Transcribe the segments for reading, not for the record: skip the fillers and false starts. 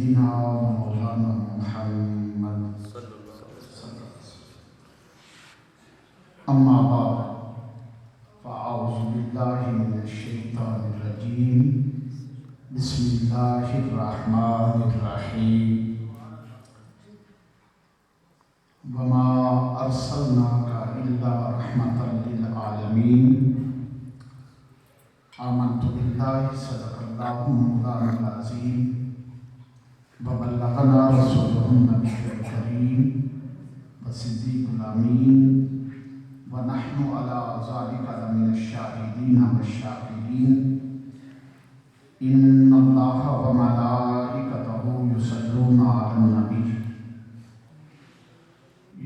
سيدنا ومولانا محمد أما بعد فأعوذ بالله من الشيطان الرجيم بسم الله الرحمن الرحيم وما أرسلناك إلا رحمة للعالمين آمنت بالله صدق الله مولانا العظيم وبلغنا رسوله النبي الكريم والصديق الأمين ونحن على ذلك لمن الشاهدين والشاكرين إن الله وملائكته يصلون على النبي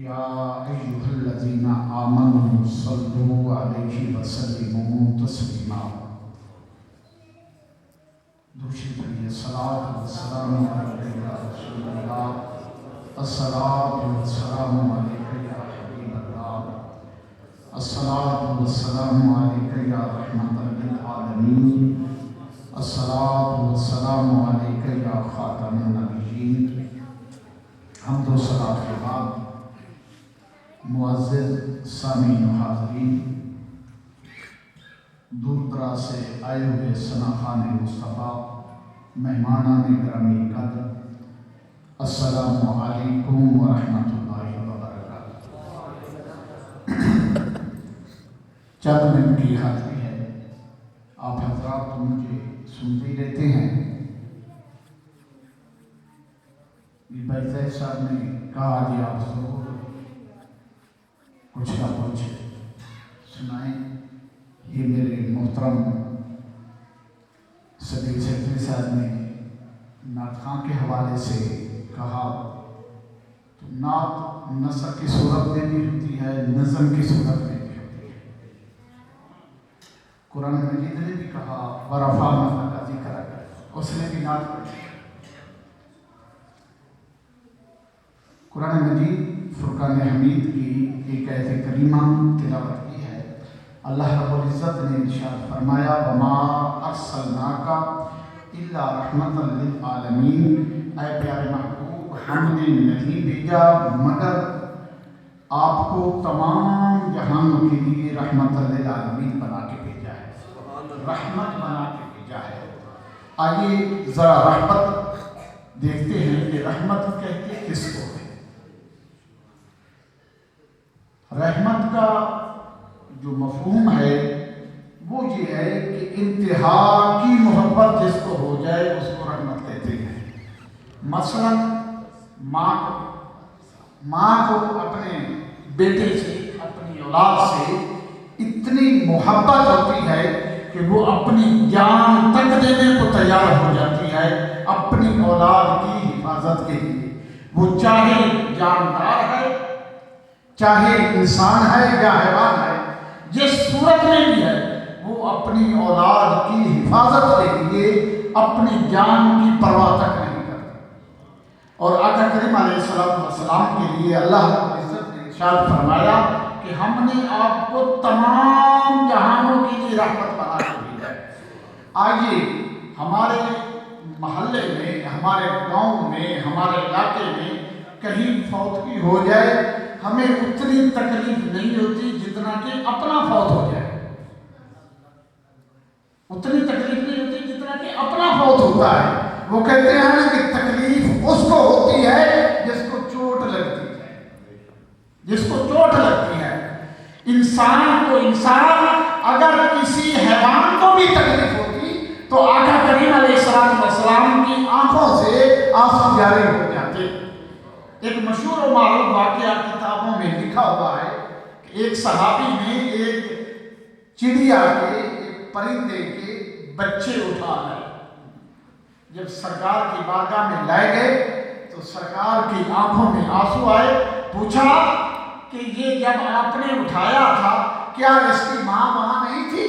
يا أيها الذين آمنوا صلوا عليه وسلموا تسليما دوسری پڑھیے الصلاۃ والسلام علیک یا رسول اللہ الصلاۃ والسلام علیک یا حبیب اللہ الصلاۃ والسلام علیک یا رحمۃ للعالمین الصلاۃ والسلام علیک یا خاتم النبیین۔ حمد و ثنا کے بعد معزز سامعین و حاضرین، دور دراز سے آئے ہوئے ثناخوان مصطفیٰ، مہمانان گرامی قدر، السلام علیکم ورحمۃ اللہ وبرکاتہ۔ چند منٹ کی حاضری ہے، آپ حضرات تو مجھے سنتے ہی رہتے ہیں۔ بھائی زید صاحب نے کہا جی آپ ضرور کچھ نہ کچھ سنائیں۔ یہ میرے محترم صدیق سیدی صاحب نے نعت خواں کے حوالے سے کہا، تو نعت نثر کی صورت میں بھی ہوتی ہے، نظم کی صورت میں بھی ہوتی ہے۔ قرآن مجید نے بھی کہا وَرَفَعْنَا لَكَ ذِكْرَكَ، اس نے بھی نعت پڑھی۔ قرآن مجید فرقان حمید کی ایک آیت کریمہ تلاوت کی ہے۔ اللہ رب العزت نے ارشاد فرمایا وَمَا أَرْسَلْنَاكَ إِلَّا رَحْمَةً لِلْعَالَمِينَ، اے پیارے محبوب ہم نے نہیں بھیجا مگر آپ کو تمام جہانوں کے لیے رحمۃ للعالمین بنا کے بھیجا ہے، رحمت بنا کے بھیجا ہے۔ آئیے ذرا رحمت دیکھتے ہیں کہ رحمت کہتے کس کو ہے۔ رحمت کا جو مفہوم ہے وہ یہ ہے کہ انتہا کی محبت جس کو ہو جائے اس کو رحمت کہتے ہیں۔ مثلا ماں کو اپنے بیٹے سے، اپنی اولاد سے اتنی محبت ہوتی ہے کہ وہ اپنی جان تک دینے کو تیار ہو جاتی ہے اپنی اولاد کی حفاظت کے لیے۔ وہ چاہے جاندار ہے، چاہے انسان ہے یا حیوان ہے، جس صورت میں بھی ہے وہ اپنی اولاد کی حفاظت کے لیے اپنی جان کی پرواہ تک نہیں کرتا۔ اور آقا کریم علیہ السلام کے لیے اللہ رب العزت نے ارشاد فرمایا کہ ہم نے آپ کو تمام جہانوں کے لیے رحمت بنا کے بھیجا ہے۔ آئیے ہمارے محلے میں، ہمارے گاؤں میں، ہمارے علاقے میں کہیں فوتگی ہو جائے، ہمیں اتنی تکلیف نہیں ہوتی جتنا کہ اپنا فوت ہو جائے، اتنی تکلیف نہیں ہوتی جتنا کہ اپنا فوت ہوتا ہے۔ وہ کہتے ہیں کہ تکلیف اس کو ہوتی ہے جس کو چوٹ لگتی ہے، جس کو چوٹ لگتی ہے۔ انسان اگر کسی حیوان کو بھی تکلیف ہوتی تو آقا کریم علیہ السلام کی آنکھوں سے آنسو جاری ہو جاتے۔ ایک مشہور و معروف واقعہ کتابوں میں لکھا ہوا ہے کہ ایک صحابی نے ایک چڑیا کے، ایک پرندے کے بچے اٹھا لائے۔ جب سرکار کی بارگاہ میں لائے گئے تو سرکار کی آنکھوں میں آنسو آئے۔ پوچھا کہ یہ جب آپ نے اٹھایا تھا کیا اس کی ماں وہاں نہیں تھی؟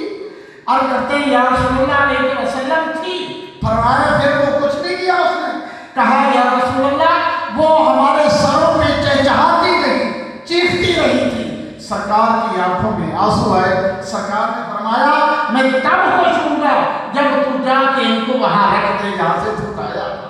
عرض کرتے ہیں یا رسول اللہ علیہ وسلم تھی۔ فرمایا پھر وہ کچھ نہیں کیا اس نے؟ کہا یا رسول اللہ وہ ہمارے سروں میں چہچہاتی رہی، چیختی رہی تھی۔ سرکار کی آنکھوں میں آنسو آئے۔ سرکار نے فرمایا میں تب خوش ہوں گا جب تو جا کے ان کو وہاں رکھ دے جہاں سے اٹھایا تھا۔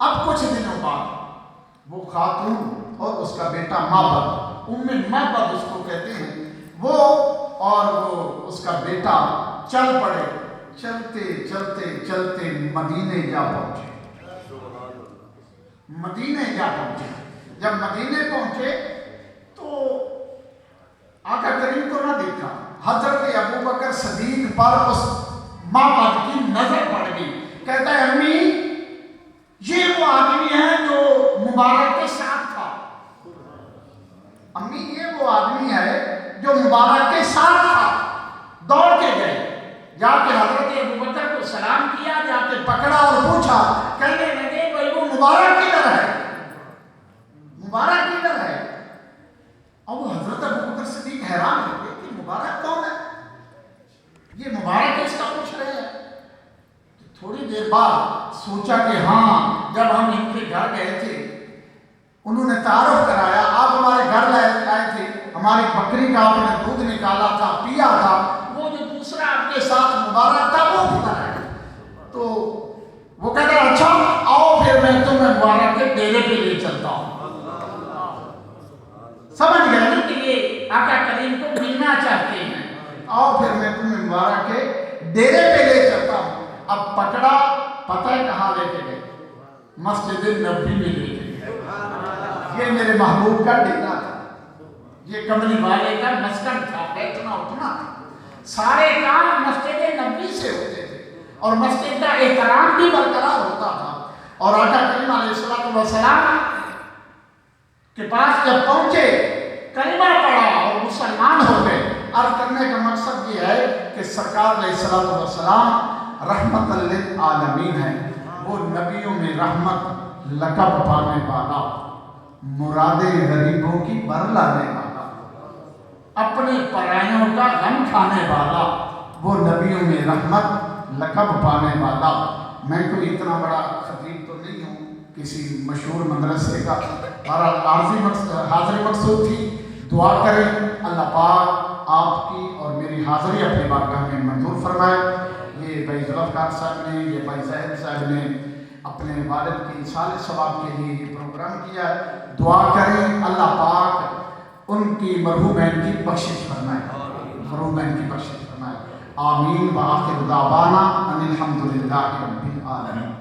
اب کچھ دنوں بعد وہ خاتون اور اس کا بیٹا معبد، معبد اس کو کہتے ہیں، وہ اور وہ اس کا بیٹا چل پڑے، چلتے چلتے چلتے مدینے جا پہنچے۔ مدینے جا پہنچے، جب مدینے پہنچے تو آقا کریم کو نہ دیکھا، حضرت ابوبکر صدیق پر اس معبد کی نظر پڑ گئی۔ کہتا ہے امی یہ وہ آدمی ہے جو مبارک کے ساتھ تھا، امی یہ وہ آدمی ہے جو مبارک کے ساتھ تھا۔ دوڑ کے گئے، جا کے حضرت ابوبکر کو سلام کیا، جا کے پکڑا اور پوچھا، کہنے لگے بھائی وہ مبارک کدھر ہے، مبارک کدھر ہے؟ اور وہ حضرت ابوبکر صدیق حیران ہو گئے کہ مبارک کون ہے، یہ مبارک اس کا پوچھ رہے ہیں۔ تھوڑی دیر بعد سوچا کہ ہاں جب ہم ان کے گھر گئے تھے انہوں نے تعارف کرایا، آپ ہمارے گھر آئے تھے، ہماری بکری کا آپ نے دودھ نکالا تھا، پیا تھا، وہ جو دوسرا آپ کے ساتھ مبارک تھا وہ کدھر ہے؟ تو وہ کہتا ہے اچھا آؤ پھر میں تمہیں مبارک کے ڈیرے پہ لے چلتا ہوں۔ سمجھ گئے نا کہ یہ آقا کریم کو ملنا چاہتے ہیں، آؤ پھر میں تمہیں مبارک کے ڈیرے پہ لے چلتا ہوں۔ اب پکڑا، پتہ ہے کہاں لے کے گئے؟ مسجد نبوی میں لے کے گئے۔ یہ میرے محبوب کا ڈیرا تھا، یہ کملی والے کا مسکن تھا، بیٹھنا اٹھنا تھا، سارے کام مسجد نبوی سے ہوتے تھے اور مسجد کا احترام بھی برقرار ہوتا تھا۔ اور آقا کریم علیہ الصلوۃ والسلام کے پاس جب پہنچے، کلمہ پڑھا اور مسلمان ہو گئے۔ عرض کرنے کا مقصد یہ ہے کہ سرکار علیہ الصلوۃ والسلام رحمت للعالمین ہے، وہ نبیوں میں رحمت لقب پانے والا، مرادیں غریبوں کی بر لانے والا، اپنے پرائیوں کا غم کھانے والا، وہ نبیوں میں رحمت لقب پانے والا۔ میں کوئی اتنا بڑا خطیب تو نہیں ہوں کسی مشہور مدرسے کا، حاضری مقصود تھی، دعا کریں اللہ پاک آپ کی اور میری حاضری اپنی بارگاہ میں منظور فرمائے۔ یہ بھائی ذوالفقار صاحب نے، یہ بھائی زاہد صاحب نے اپنے والد کی ایصال ثواب کے لیے یہ پروگرام کیا ہے، دعا کریں اللہ پاک ان کی مرحومین کی بخشش فرمائے، مرحومین کی بخشش فرمائے۔ آمین۔ وآخر دعوانا ان الحمد للہ رب العالمین۔